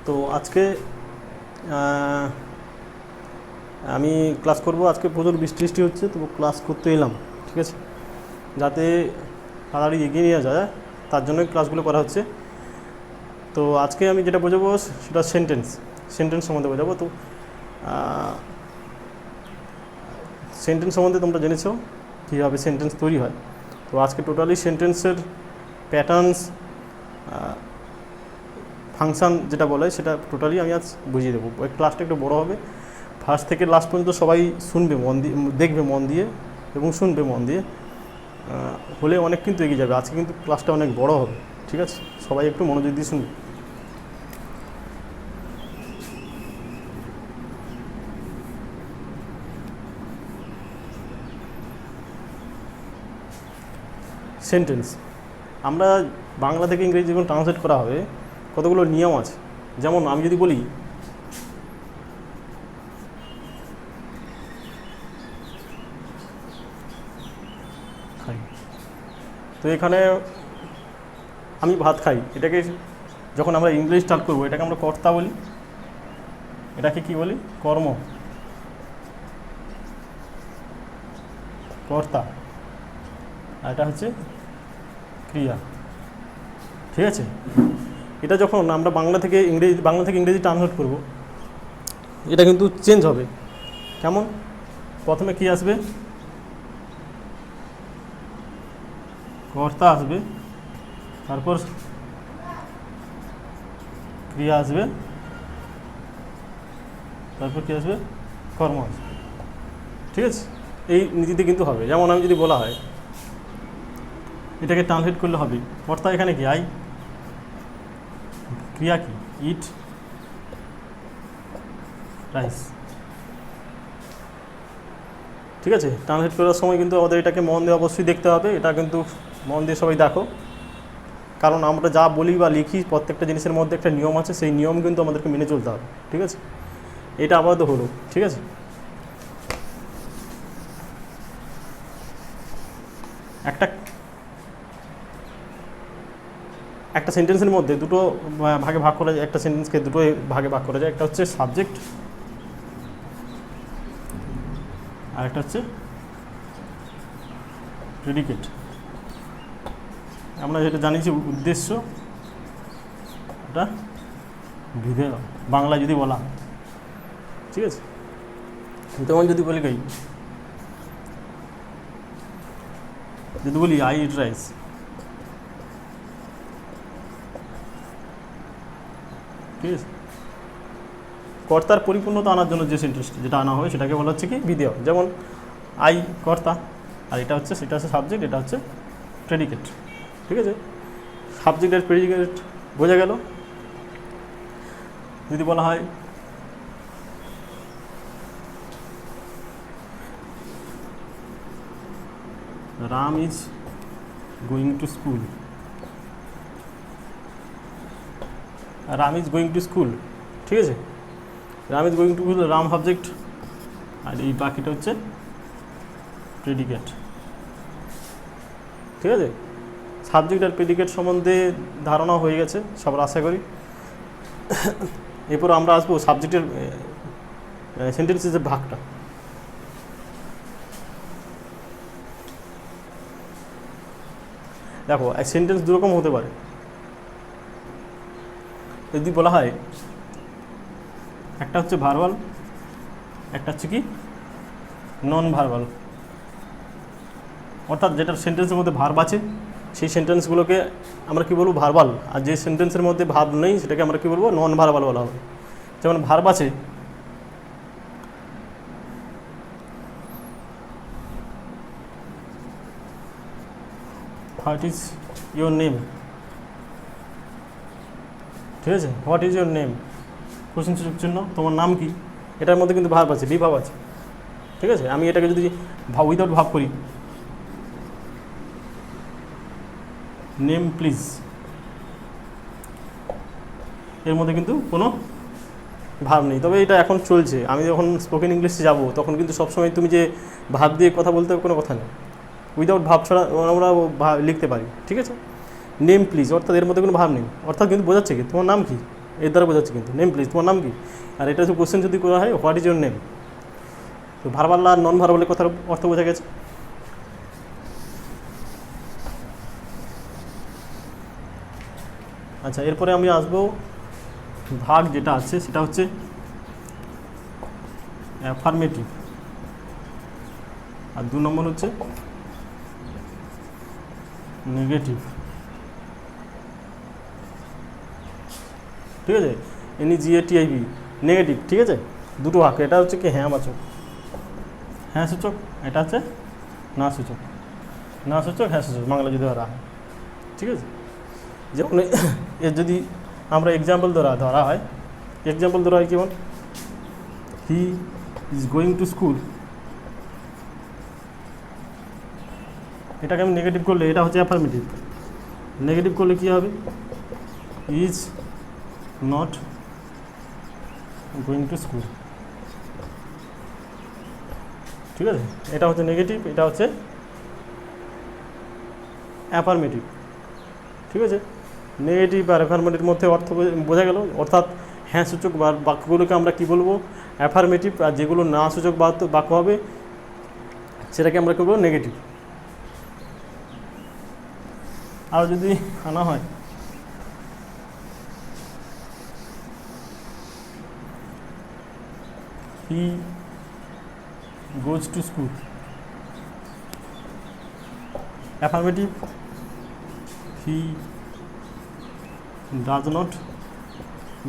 তো আজকে আমি ক্লাস করব। আজকে প্রচুর বৃষ্টি হচ্ছে, তবু ক্লাস করতে এলাম, ঠিক আছে, যাতে তাড়াতাড়ি এগিয়ে নিয়ে যায়, তার জন্যই ক্লাসগুলো করা হচ্ছে। তো আজকে আমি যেটা বোঝাবো সেটা সেন্টেন্স সম্বন্ধে বোঝাবো। তো সেন্টেন্স সম্বন্ধে তোমরা জেনেছো কীভাবে সেন্টেন্স তৈরি হয়। তো আজকে টোটালি সেন্টেন্সের প্যাটার্নস, ফাংশান যেটা বলে সেটা টোটালি আমি আজ বুঝিয়ে দেবো। ওই ক্লাসটা একটু বড়ো হবে, ফার্স্ট থেকে লাস্ট পর্যন্ত সবাই শুনবে মন দিয়ে, দেখবে মন দিয়ে এবং শুনবে মন দিয়ে, হলে অনেক কিন্তু এগিয়ে যাবে। আজকে কিন্তু ক্লাসটা অনেক বড় হবে, ঠিক আছে, সবাই একটু মনোযোগ দিয়ে শুনবে। সেন্টেন্স আমরা বাংলা থেকে ইংরেজি যখন ট্রান্সলেট করা হবে, কতগুলো নিয়ম আছে। যেমন আমি যদি বলি খাই, তো এখানে আমি ভাত খাই, এটাকে যখন আমরা ইংলিশ স্টার্ট করবো এটাকে আমরা কর্তা বলি, এটাকে কি বলি? কর্ম, কর্তা, আর এটা হচ্ছে ক্রিয়া, ঠিক আছে। এটা যখন আমরা বাংলা থেকে ইংরেজি ট্রান্সলেট করব, এটা কিন্তু চেঞ্জ হবে। কেমন? প্রথমে কি আসবে? কর্তা আসবে, তারপর ক্রিয়া আসবে, তারপর কি আসবে? কর্ম আসবে, ঠিক আছে। এই নীতিতে কিন্তু হবে। যেমন আমি যদি বলা হয়, এটাকে ট্রান্সলেট করলে হবে কর্তা এখানে কি? আই, ক্রিয়া কি? ইট রাইস, ঠিক আছে। ট্রান্সলেট করার সময় কিন্তু আমাদের এটাকে মন দিয়ে অবশ্যই দেখতে হবে। এটা কিন্তু মন দিয়ে সবাই দেখো, কারণ আমরা যা বলি বা লিখি প্রত্যেকটা জিনিসের মধ্যে একটা নিয়ম আছে, সেই নিয়ম কিন্তু আমাদেরকে মেনে চলতে হবে, ঠিক আছে। এটা আপাতত হলো, ঠিক আছে। একটা সেন্টেন্সের মধ্যে দুটো ভাগে ভাগ করা যায়, একটা সেন্টেন্সকে দুটো ভাগে ভাগ করা যায়। একটা হচ্ছে সাবজেক্ট, আর একটা হচ্ছে প্রেডিকেট। আমরা যেটা জানি যে উদ্দেশ্য, এটা বিধেয়, বাংলায় যদি বলা, ঠিক আছে। যেমন যদি বলি আই ইট রাইস, ঠিক আছে। কর্তার পরিপূর্ণতা আনার জন্য যে সেন্টেন্সটি যেটা আনা হয় সেটাকে বলা হচ্ছে কি? বিধেয়। যেমন আই কর্তা, আর সেটা হচ্ছে সাবজেক্ট, এটা হচ্ছে প্রেডিকেট, ঠিক আছে। সাবজেক্ট আর প্রেডিকেট বোঝা গেল। যদি বলা হয় Ram is going to school, Ram is going to school, ঠিক আছে। Ram is going to school, Ram subject, আর এই বাকিটা হচ্ছে প্রেডিকেট, ঠিক আছে। সাবজেক্ট আর প্রেডিকেট সম্বন্ধে ধারণা হয়ে গেছে সবার, আশা করি। এরপর আমরা আসবো সাবজেক্টের সেন্টেন্সের যে ভাগটা। দেখো, সেন্টেন্স দুরকম হতে পারে। যদি বলা হয় একটা হচ্ছে ভার্বাল, একটা হচ্ছে কি নন ভার্বাল, অর্থাৎ যেটা সেন্টেন্সের মধ্যে ভার্ব আছে সেই সেন্টেন্সগুলোকে আমরা কি বলবো? ভার্বাল। আর যে সেন্টেন্সের মধ্যে ভার্ব নেই সেটাকে আমরা কি বলবো? নন ভার্বাল বলা হবে। যেমন ভার্ব আছে, হোয়াট ইজ ইউর নেম, ঠিক আছে। What is your name, question চিহ্ন, তোমার নাম কি? এটার মধ্যে কিন্তু ভার্ব আছে, বিভাব আছে, ঠিক আছে। আমি এটাকে যদি উইদাউট ভাব করি, নেম প্লিজ, এর মধ্যে কিন্তু কোনো ভাব নেই। তবে এটা এখন চলছে। আমি যখন স্পোকেন ইংলিশে যাব তখন কিন্তু সবসময় তুমি যে ভাব দিয়ে কথা বলতে হবে কোনো কথা নেই, উইদাউট ভাব ছাড়া আমরা লিখতে পারি, ঠিক আছে। নেম প্লিজ, অর্থাৎ এর মধ্যে কোনো ভাব নেই, অর্থাৎ কিন্তু বোঝাচ্ছে কি তোমার নাম কি, এর দ্বারা বোঝাচ্ছি কিন্তু নেম প্লিজ, তোমার নাম কি? আর এটা কোশ্চেন যদি করা হয় হোয়াট ইজ ইউর নেম, তো ভার্বাল আর নন ভার্বালের কথার অর্থ বোঝা গেছে। আচ্ছা, এরপরে আমি আসবো ভাগ যেটা আছে সেটা হচ্ছে অ্যাফার্মেটিভ, আর 2 নম্বর হচ্ছে নেগেটিভ। ঠিক আছে, NEGATIV নেগেটিভ। ঠিক আছে, দুটো ভাগ, এটা হচ্ছে কি হ্যাঁ বাচক, হ্যাঁ সূচক, এটা হচ্ছে না সূচক, না সূচক হ্যাঁ সূচক বাংলা যদি ধরা হয়। ঠিক আছে, যেমন এর যদি আমরা এক্সাম্পল ধরা হয়, এক্সাম্পল ধরা হয় কেমন, he is going to school, এটাকে আমি নেগেটিভ করলে এটা হচ্ছে অ্যাফার্মেটিভ, নেগেটিভ করলে কী হবে, is not going to school. ঠিক আছে, এটা হচ্ছে নেগেটিভ, এটা হচ্ছে অ্যাফার্মেটিভ। ঠিক আছে, নেগেটিভ আর অ্যাফার্মেটিভের মধ্যে অর্থ বোঝা গেল, অর্থাৎ হ্যাঁ সূচক বাক্যগুলোকে আমরা কি বলবো অ্যাফার্মেটিভ, আর যেগুলো না সূচক বাক্য হবে সেটাকে আমরা করবো নেগেটিভ। আর যদি আনা হয় he goes to school, affirmative, he does not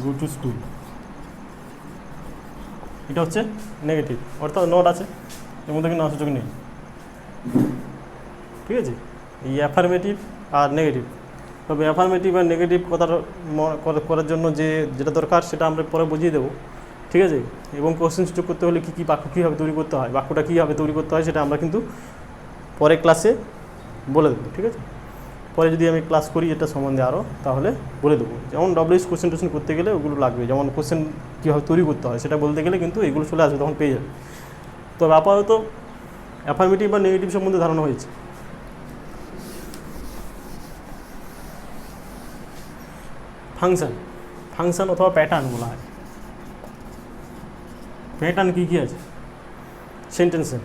go to school, এটা হচ্ছে নেগেটিভ, অর্থাৎ নট আছে এর মধ্যে কিন্তু না সূচক নেই। ঠিক আছে, এই অ্যাফার্মেটিভ আর নেগেটিভ। তবে অ্যাফার্মেটিভ আর নেগেটিভ কথাটা করার জন্য যেটা দরকার সেটা আমরা পরে বুঝিয়ে দেবো। ঠিক আছে, এবং কোশ্চেন সূচক করতে হলে কী কী বাক্য কীভাবে তৈরি করতে হয়, বাক্যটা কীভাবে তৈরি করতে হয় সেটা আমরা কিন্তু পরে ক্লাসে বলে দেবো। ঠিক আছে, পরে যদি আমি ক্লাস করি এটা সম্বন্ধে আরও তাহলে বলে দেবো। যেমন WH কোশ্চেন টোশ্চেন করতে গেলে ওগুলো লাগবে, যেমন কোশ্চেন কীভাবে তৈরি করতে হয় সেটা বলতে গেলে কিন্তু এগুলো চলে আসবে, তখন পেয়ে যাবে। তবে আপাতত অ্যাফার্মেটিভ বা নেগেটিভ সম্বন্ধে ধারণা হয়েছে। ফাংশন, ফাংশন অথবা প্যাটার্ন বলা হয়। প্যাটার্ন কী কী আছে সেন্টেন্সে,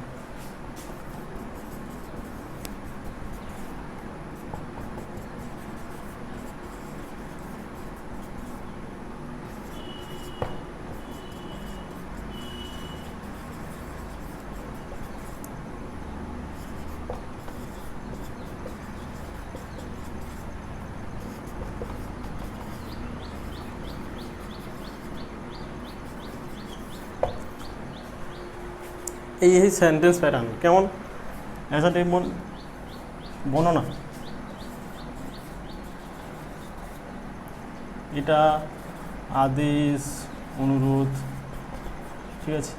এই সেন্টেন্স প্যাটার্ন কেমন, অ্যাজ আ টাইপ বর্ণনা, এটা আদেশ, অনুরোধ। ঠিক আছে,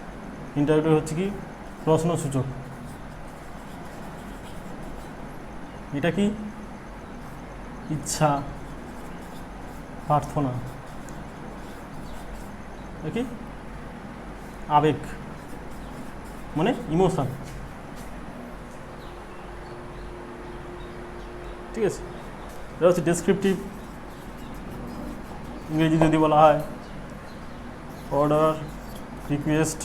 ইন্টারভিউ হচ্ছে কি প্রশ্নসূচক, এটা কি ইচ্ছা, প্রার্থনা, কি আবেগ মানে ইমোশন। ঠিক আছে, এটা হচ্ছে ডেসক্রিপটিভ, ইংরেজি যদি বলা হয় অর্ডার, রিকোয়েস্ট,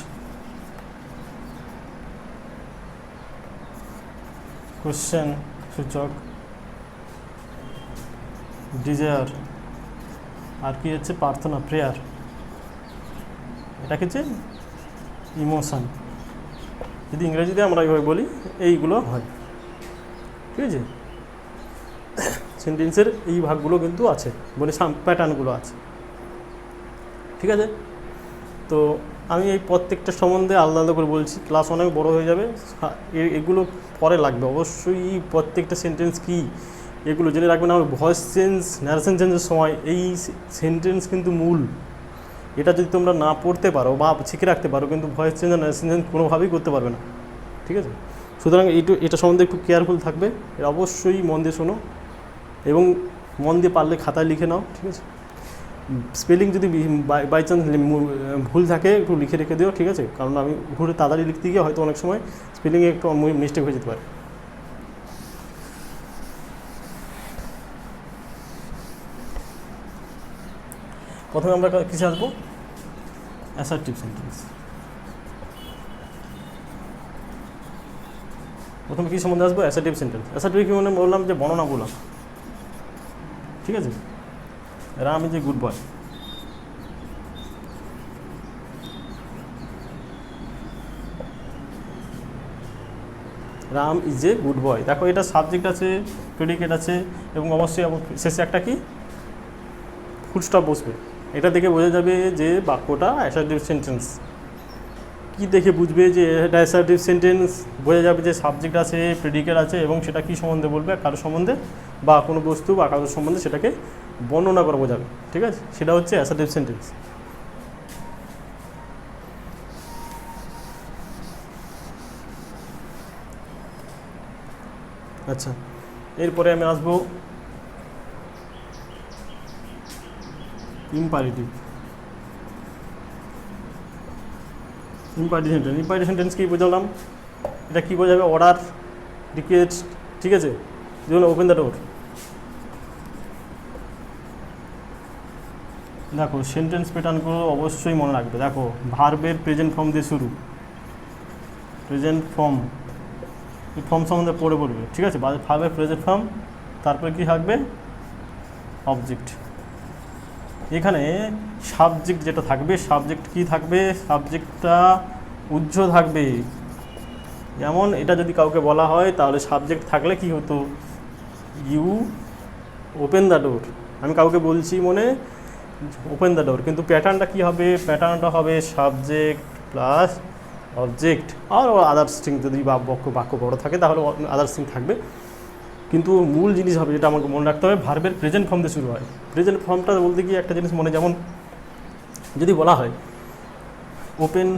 কোশ্চেন সূচক, ডিজায়ার, আর কি হচ্ছে প্রার্থনা, প্রেয়ার, এটা হচ্ছে ইমোশন। যদি ইংরেজিতে আমরা এইভাবে বলি এইগুলো হয়। ঠিক আছে, সেন্টেন্সের এই ভাগগুলো কিন্তু আছে, মানে প্যাটার্নগুলো আছে। ঠিক আছে, তো আমি এই প্রত্যেকটা সম্বন্ধে আলাদা আলাদা করে বলছি, ক্লাস অনেক বড় হয়ে যাবে, এগুলো পরে লাগবে অবশ্যই। প্রত্যেকটা সেন্টেন্স কি এগুলো জেনে রাখবেন। আর ভয়েস চেঞ্জ, ন্যারেশন চেঞ্জের সময় এই সেন্টেন্স কিন্তু মূল, এটা যদি তোমরা না পড়তে পারো বা শিখে রাখতে পারো কিন্তু ভয়েস চেঞ্জ আর ন্যারেশন চেঞ্জ কোনোভাবেই করতে পারবে না। ঠিক আছে, সুতরাং এটা সম্বন্ধে একটু কেয়ারফুল থাকবে, এটা অবশ্যই মন দিয়ে শোনো এবং মন দিয়ে পারলে খাতায় লিখে নাও। ঠিক আছে, স্পেলিং যদি বাই চান্স ভুল থাকে একটু লিখে রেখে দিও। ঠিক আছে, কারণ আমি ঘুরে তাড়াতাড়ি লিখতে গিয়ে হয়তো অনেক সময় স্পেলিংয়ে একটু মিস্টেক হয়ে যেতে পারে। প্রথমে আমরা কিসে আসবো, অ্যাসার্টিভ সেন্টেন্স। প্রথমে কী সম্বন্ধে আসবো, অ্যাসার্টিভ সেন্টেন্স। অ্যাসার্টিভ কি মানে বললাম যে বর্ণনামূলক, ঠিক আছে। Ram is a good boy. Ram is a good boy. দেখো এটা সাবজেক্ট আছে, প্রেডিকেট আছে, এবং অবশ্যই শেষে একটা কি ফুল স্টপ বসবে। এটা দেখে বোঝা যাবে যে বাক্যটা অ্যাসার্টিভ সেন্টেন্স। কি দেখে বুঝবে যে এটা অ্যাসার্টিভ সেন্টেন্স, বোঝা যাবে যে সাবজেক্ট আছে, প্রেডিকেট আছে, এবং সেটা কী সম্বন্ধে বলবে, কারো সম্বন্ধে বা কোনো বস্তু বা কারোর সম্বন্ধে সেটাকে বর্ণনা করা বোঝাবে, ঠিক আছে। সেটা হচ্ছে অ্যাসার্টিভ সেন্টেন্স। আচ্ছা, এরপরে আমি আসবো imperative. Imperative sentence. Imperative sentence কী বোঝালাম, এটা কী বোঝাবে, অর্ডার, রিকোয়েস্ট, ঠিক আছে। যেমন ওপেন দ্য ডোর। দেখো সেন্টেন্স প্যাটার্নগুলো অবশ্যই মনে রাখবে। দেখো ভার্বের প্রেজেন্ট ফর্ম দিয়ে শুরু, প্রেজেন্ট ফর্ম, এই ফর্ম সম্বন্ধে পড়বে, ঠিক আছে। ভার্বের প্রেজেন্ট ফর্ম, তারপরে কী থাকবে, অবজেক্ট। এখানে সাবজেক্ট যেটা থাকবে, সাবজেক্ট কি থাকবে, সাবজেক্টটা উজ্জ থাকবে। যেমন এটা যদি কাউকে বলা হয় তাহলে সাবজেক্ট থাকলে কি হতো, ইউ ওপেন দ্য ডোর। আমি কাউকে বলছি মনে ওপেন দ্য ডোর, কিন্তু প্যাটার্নটা কী হবে, প্যাটার্নটা হবে সাবজেক্ট প্লাস অবজেক্ট আর আদার স্ট্রিং। যদি বাক্য বড় থাকে তাহলে আদার স্ট্রিং থাকবে, কিন্তু মূল জিনিস হবে যেটা আমাকে মনে রাখতে হবে, ভার্বের প্রেজেন্ট ফর্ম দিয়ে শুরু হয়। প্রেজেন্ট ফর্মটা বলতে গিয়ে একটা জিনিস মনে, যেমন যদি বলা হয় ওপেন,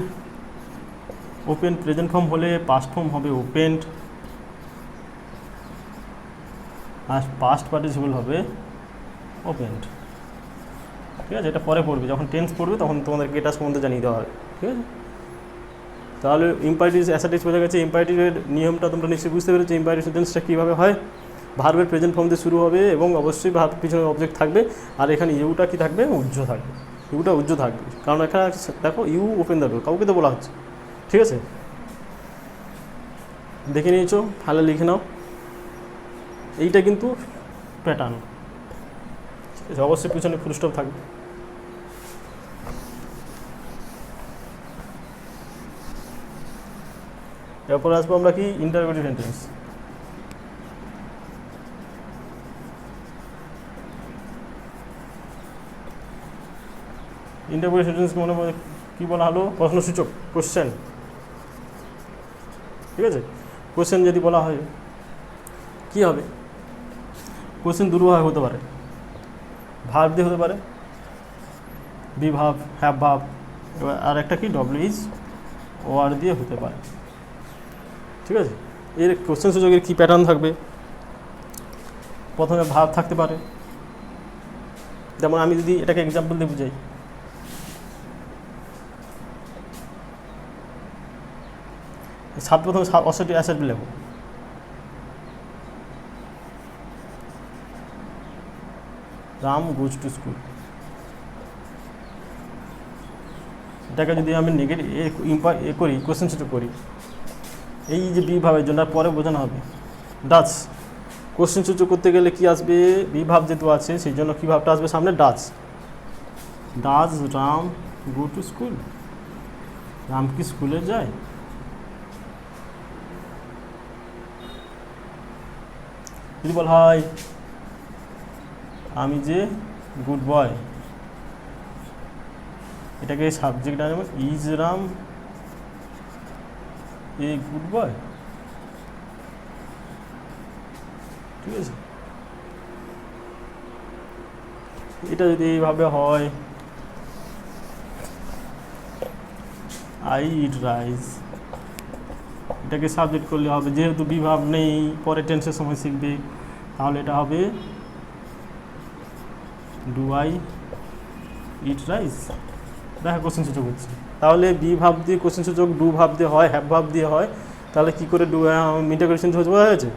ওপেন প্রেজেন্ট ফর্ম হলে পাস্ট ফর্ম হবে ওপেন্ড, আর পাস্ট পার্টিসিপল হবে ওপেন্ড, ঠিক আছে। এটা পরে পড়বে, যখন টেন্স পড়বে তখন তোমাদেরকে এটা সম্বন্ধে জানিয়ে দেওয়া হবে, ঠিক আছে। তাহলে ইম্পারেটিভ অ্যাসার্টিভ বোঝা গেছে। ইম্পারেটিভের নিয়মটা তোমরা নিশ্চয়ই বুঝতে পেরেছো। ইম্পারেটিভ সেন্টেন্সটা কীভাবে হয়, ভার্বের প্রেজেন্ট ফর্ম দিয়ে শুরু হবে এবং অবশ্যই ভার্ব পিছনে অবজেক্ট থাকবে, আর এখানে ইউটা কি থাকবে, উজ্জ থাকবে। ইউটা উজ্জ থাকবে কারণ এখানে দেখো ইউ ওপেন দ্য ডোর, কাউকে তো বলা হচ্ছে, ঠিক আছে। দেখে নিয়েছো, ফাইলে লিখে নাও। এইটা কিন্তু প্যাটার্ন, ঠিক আছে। অবশ্যই পিছনে ফুল স্টপ থাকবে। এরপর আসবো আমরা কি, ইন্টারোগেটিভ সেন্টেন্স। ইন্টারোগেটিভ সেন্টেন্স মনে কী বলা হলো, প্রশ্নসূচক, কোশ্চেন, ঠিক আছে। কোশ্চেন যদি বলা হয় কী হবে, কোশ্চেন দুর্ভাবে হতে পারে, ভার্ব দিয়ে হতে পারে, বি ভার্ব, হ্যাভ ভার্ব, এবার আর একটা কি ডব্লিউ ওয়ার দিয়ে হতে পারে, ঠিক আছে। এর কোশ্চেন সূচকের কী প্যাটার্ন থাকবে, প্রথমে ভার্ব থাকতে পারে। যেমন আমি যদি এটাকে এক্সাম্পল দিয়ে বুঝাই, প্রথমে অ্যাসার্টিভ অ্যাসার্টিভ লেখো, রাম গোজ টু স্কুল। এটাকে যদি আমি নেগেটিভ করি, কোশ্চেন সূচক করি, এই যে বি ভাবের জন্য পরে বোঝানো হবে ডাচ। কোশ্চেন সূচক করতে গেলে কি আসবে, বি ভাব যেহেতু আছে সেই জন্য কী ভাবটা আসবে সামনে, Dutch. Does Ram go to school, Ram কি স্কুলে যায়। যদি বলা হয় আমি যে গুড বয়, এটাকে সাবজেক্ট আনবো, is Ram a good boy, ঠিক আছে। এটা যদি এইভাবে হয়, আই ইট রাইস, এটাকে সাবজেক্ট করলে হবে, যেহেতু বিভাব নেই, পরে টেন্সের সময় শিখবে, তাহলে এটা হবে ডু আই ইট রাইস। দেখা কোশ্চেন সূচক হচ্ছে, তাহলে বি ভাব দিয়ে কোশ্চেন সূচক ডু ভাব দিয়ে হয়, হ্যাভ ভাব দিয়ে হয়, তাহলে কী করে ইন্টারোগেটিভ সেন্টেন্স বোঝা হয়েছে।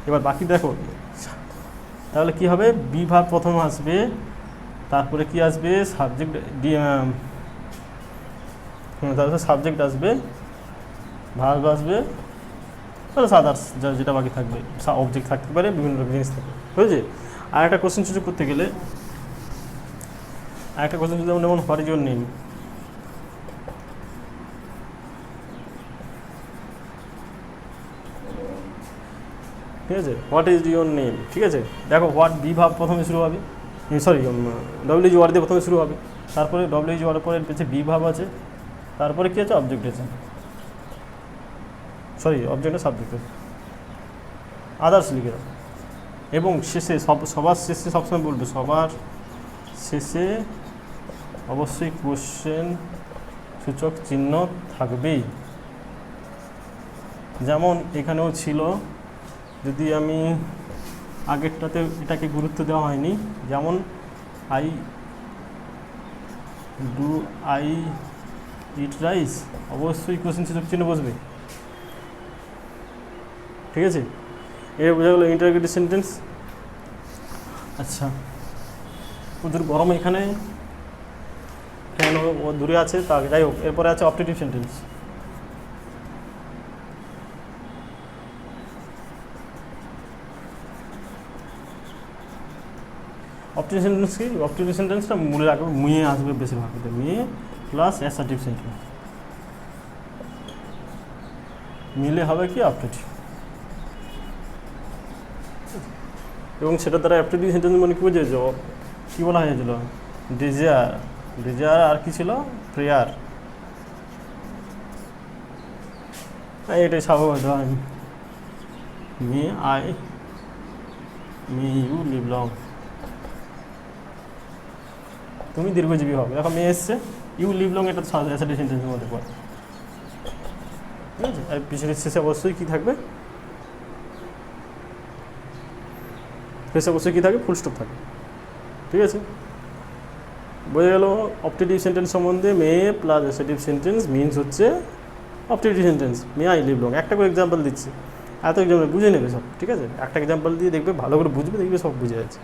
এবার বাকি দেখো, তাহলে কি হবে, বি ভাব প্রথমে আসবে, তারপরে কি আসবে, সাবজেক্ট, তারপরে সাবজেক্ট আসবে, ভার্ব আসবে, প্লাস আদার্স যেটা বাকি থাকবে, অবজেক্ট থাকতে পারে, বিভিন্ন রকম জিনিস থাকবে, বুঝেছি। আর একটা কোশ্চেন সুযোগ করতে গেলে আরেকটা কোশ্চেন যদি যেমন হোয়াট ইজ ইউর নেম, ঠিক আছে, হোয়াট ইজ ইউর নেম, ঠিক আছে। দেখো হোয়াট বি ভাব প্রথমে শুরু হবে, সরি ডব্লিউ ওয়ার্ড দিয়ে প্রথমে শুরু হবে, তারপরে ডব্লিউ ওয়ার্ডের পরে পেছে বি ভাব আছে, তারপরে কী আছে, অবজেক্ট আছে, সরি অবজেক্টে সাবজেক্ট আছে, আদার্স লিখে দাও। এবং শেষে সবার শেষে সবসময় বলবে, সবার শেষে অবশ্যই কোশ্চেন সূচক চিহ্ন থাকবেই। যেমন এখানেও ছিল, যদি আমি আগেরটাতে এটাকে গুরুত্ব দেওয়া হয়নি, যেমন আই ইট রাইস, অবশ্যই কোশ্চেন সূচক চিহ্ন বসবে, ঠিক আছে। এর বোঝা গেলো ইন্টারোগেটিভ সেন্টেন্স। আচ্ছা, ওদের গরম এখানে কেন ও দূরে আছে, তা যাই হোক। এরপরে আছে অপটেটিভ সেন্টেন্স। অপটেটিভ সেন্টেন্স কি, অপটেটিভ সেন্টেন্সটা মনে রাখবে, মুয়ে আসবে বেশিরভাগ, মুয়ে প্লাস অ্যাসার্টিভ সেন্টেন্স মিলে হবে কি অপটেটিভ। এবং সেটা দ্বারা অপটেটিভ সেন্টেন্স মানে কী বোঝাচ্ছে, কী বলা হয়েছিল, ডিজায়ার আর কি ছিল, প্রেয়ার, এটাই স্বাভাবিক। মে ইউ লিভ লং, তুমি দীর্ঘজীবী হবে। দেখো মে এসছে, ইউ লিভ লং, এটা অ্যাসার্টিভ সেন্টেন্সের মধ্যে পড়ে, ঠিক আছে। আর পিছনের শেষে অবশ্যই কী থাকবে, শেষে অবশ্যই কী থাকে, ফুল স্টপ থাকে, ঠিক আছে। বোঝা গেল অপটেটিভ সেন্টেন্স সম্বন্ধে। May plus assertive sentence means হচ্ছে optative sentence, may I live long. একটা করে এক্সাম্পল দিচ্ছি, এত এক্সাম্পল বুঝে নেবে সব, ঠিক আছে। একটা এক্সাম্পল দিয়ে দেখবে, ভালো করে বুঝবে, দেখবে সব বুঝে যাচ্ছে।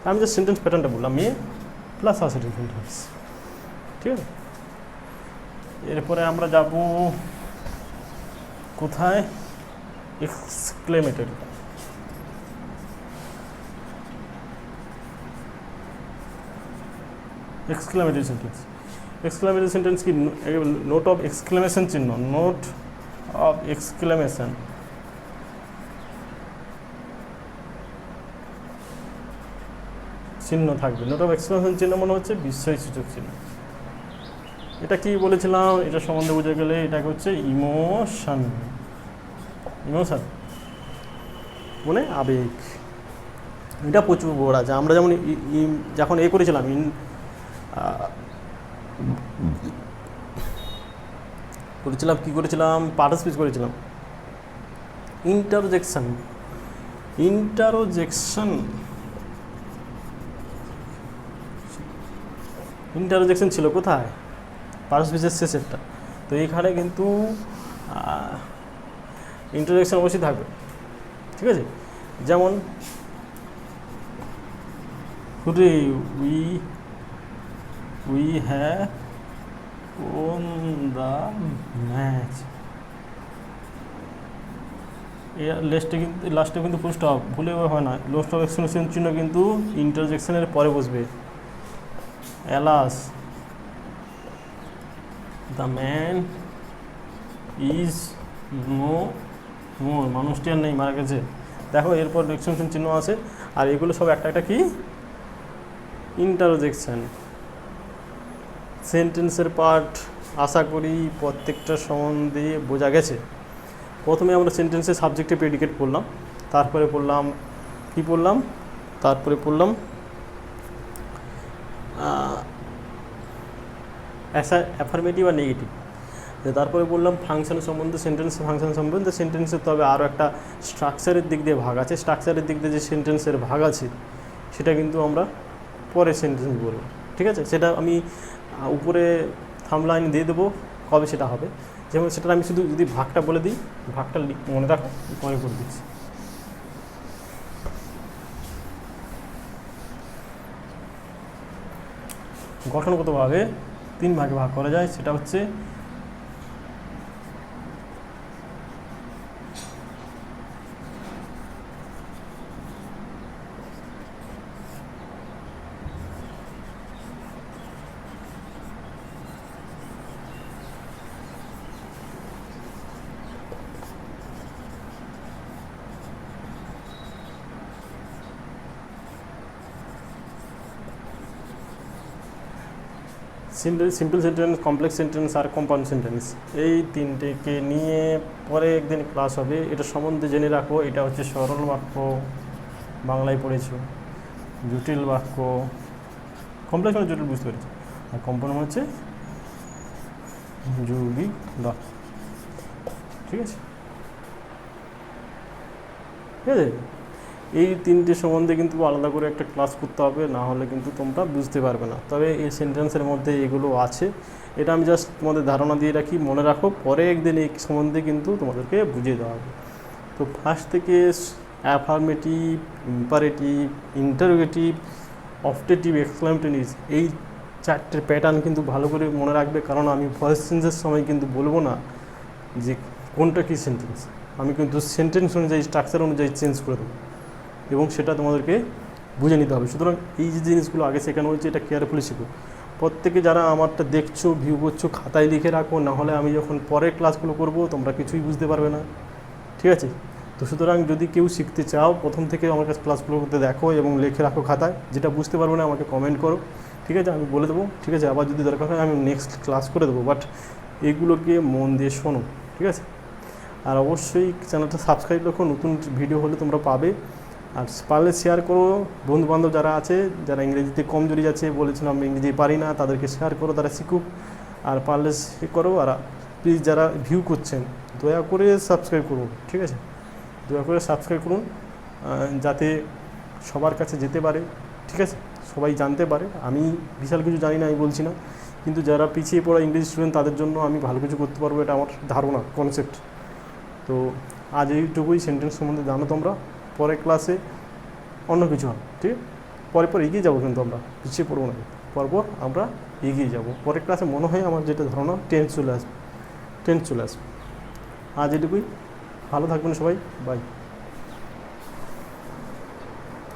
আমি জাস্ট সেন্টেন্স প্যাটার্নটা বললাম, মে প্লাস অ্যাসার্টিভ সেন্টেন্স, ঠিক আছে। এরপরে আমরা যাব কোথায়, exclamatory. Exclamatory sentence, exclamatory sentence কি, নোট অফ এক্সক্লেমেশন চিহ্ন, নোট অফ এক্সক্লেমেশন, চিহ্ন থাকবে। নোট অফ এক্সক্লেমেশন চিহ্ন মনে হচ্ছে বিস্ময়সূচক চিহ্ন। এটা কি বলেছিলাম, এটা সম্বন্ধে বুঝে গেলে, এটাকে হচ্ছে ইমোশন, ইমোশন মানে আবেগ। এটা প্রচুর বড় আছে। আমরা যেমন যখন করেছিলাম কী করেছিলাম, পার্টিসিপেট করেছিলাম, ইন্টারজেকশন ছিল কোথায়, পার্টিসিপেটের শেষেরটা। তো এইখানে কিন্তু ইন্টারজেকশন অবশ্যই থাকবে, ঠিক আছে। যেমন we have won the match, লাস্টে কিন্তু ফুল স্টপ ভুলে হয় না, লোস্ট অফ এক্সক্লেমেশন চিহ্ন কিন্তু ইন্টারজেকশনের পরে বসবে। Alas the man is no more, মানুষটি আর নেই, মারা গেছে। দেখো এরপর এক্সক্লেমেশন চিহ্ন আছে, আর এগুলো সব একটা একটা কি, ইন্টারজেকশন। সেন্টেন্সের পার্ট আশা করি প্রত্যেকটা সম্বন্ধে বোঝা গেছে। প্রথমে আমরা সেন্টেন্সের সাবজেক্টে প্রেডিকেট পড়লাম, তারপরে পড়লাম কি পড়লাম, তারপরে পড়লাম অ্যাফার্মেটিভ আর নেগেটিভ, তারপরে বললাম ফাংশনের সম্বন্ধে, ফাংশন সম্বন্ধে। সেন্টেন্সের তবে আরও একটা স্ট্রাকচারের দিক দিয়ে ভাগ আছে, স্ট্রাকচারের দিক দিয়ে যে সেন্টেন্সের ভাগ আছে সেটা কিন্তু আমরা পরে সেন্টেন্স বলবো, ঠিক আছে। সেটা আমি উপরে থাম্বলাইন দিয়ে দেবো কবে সেটা হবে। যেমন সেটা আমি শুধু যদি ভাগটা বলে দিই, ভাগটা মনে রাখো, পরে করে দিচ্ছি। গঠনগতভাবে 3 ভাগে ভাগ করা যায়, সেটা হচ্ছে সিম্পল সেন্টেন্স, কমপ্লেক্স সেন্টেন্স আর কম্পাউন্ড সেন্টেন্স। এই তিনটেকে নিয়ে পরে একদিন ক্লাস হবে, এটা সম্বন্ধে জেনে রাখো। এটা হচ্ছে সরল বাক্য, বাংলায় পড়েছো। জটিল বাক্য, কমপ্লেক্স মানে জটিল, বুঝতে পেরেছি। আর কম্পাউন্ড হচ্ছে যৌগিক বাক্য। ঠিক আছে, ঠিক আছে। এই তিনটে সম্বন্ধে কিন্তু আলাদা করে একটা ক্লাস করতে হবে, না হলে কিন্তু তোমরা বুঝতে পারবে না। তবে এই সেন্টেন্সের মধ্যে এগুলো আছে, এটা আমি জাস্ট তোমাদের ধারণা দিয়ে রাখি, মনে রাখো। পরে একদিন এই সম্বন্ধে কিন্তু তোমাদেরকে বুঝিয়ে দেওয়া হবে। তো ফার্স্ট থেকে অ্যাফার্মেটিভ, ইম্পারেটিভ, ইন্টারোগেটিভ, অপটেটিভ, এক্সক্লামেটরিজ, এই 4টে প্যাটার্ন কিন্তু ভালো করে মনে রাখবে। কারণ আমি ভয়েস চেঞ্জের সময় কিন্তু বলবো না যে কোনটা কী সেন্টেন্স, আমি কিন্তু সেন্টেন্স অনুযায়ী, স্ট্রাকচার অনুযায়ী চেঞ্জ করে দেবো, এবং সেটা তোমাদেরকে বুঝে নিতে হবে। সুতরাং এই যে জিনিসগুলো আগে শেখানো হয়েছে, এটা কেয়ারফুলি শিখো। প্রত্যেকে যারা আমারটা দেখছো, ভিউ করছো, খাতায় লিখে রাখো, না হলে আমি যখন পরের ক্লাসগুলো করব তোমরা কিছুই বুঝতে পারবে না। ঠিক আছে, তো সুতরাং যদি কেউ শিখতে চাও, প্রথম থেকে আমার কাছে ক্লাসগুলো করতে দেখো এবং লিখে রাখো খাতায়। যেটা বুঝতে পারবে না আমাকে কমেন্ট করো, ঠিক আছে, আমি বলে দেবো। ঠিক আছে, আবার যদি দরকার হয় আমি নেক্সট ক্লাস করে দেবো, বাট এইগুলোকে মন দিয়ে শোনো। ঠিক আছে, আর অবশ্যই চ্যানেলটা সাবস্ক্রাইব রাখো, নতুন ভিডিও হলে তোমরা পাবে। আর পারলে শেয়ার করো, বন্ধুবান্ধব যারা আছে, যারা ইংরেজিতে কমজোরি আছে, বলেছিলাম আমি ইংরেজি পারি না, তাদেরকে শেয়ার করো, তারা শিখুক। আর পারলে করো। আর প্লিজ যারা ভিউ করছেন, দয়া করে সাবস্ক্রাইব করুন। ঠিক আছে, দয়া করে সাবস্ক্রাইব করুন, যাতে সবার কাছে যেতে পারে। ঠিক আছে, সবাই জানতে পারে। আমি বিশাল কিছু জানি না, আমি বলছি না, কিন্তু যারা পিছিয়ে পড়া ইংরেজি স্টুডেন্ট তাদের জন্য আমি ভালো কিছু করতে পারবো, এটা আমার ধারণা, কনসেপ্ট। তো আজ এইটুকুই সেন্টেন্স সম্বন্ধে জানো তোমরা। পরের ক্লাসে অন্য কিছু হবে। ঠিক, পরে এগিয়ে যাবো, কিন্তু আমরা পিছিয়ে পড়বো না, পরপর আমরা এগিয়ে যাব। পরের ক্লাসে মনে হয় আমার যেটা ধারণা, টেন্স চলে আসবে। আজ এটুকুই, ভালো থাকবেন সবাই, বাই।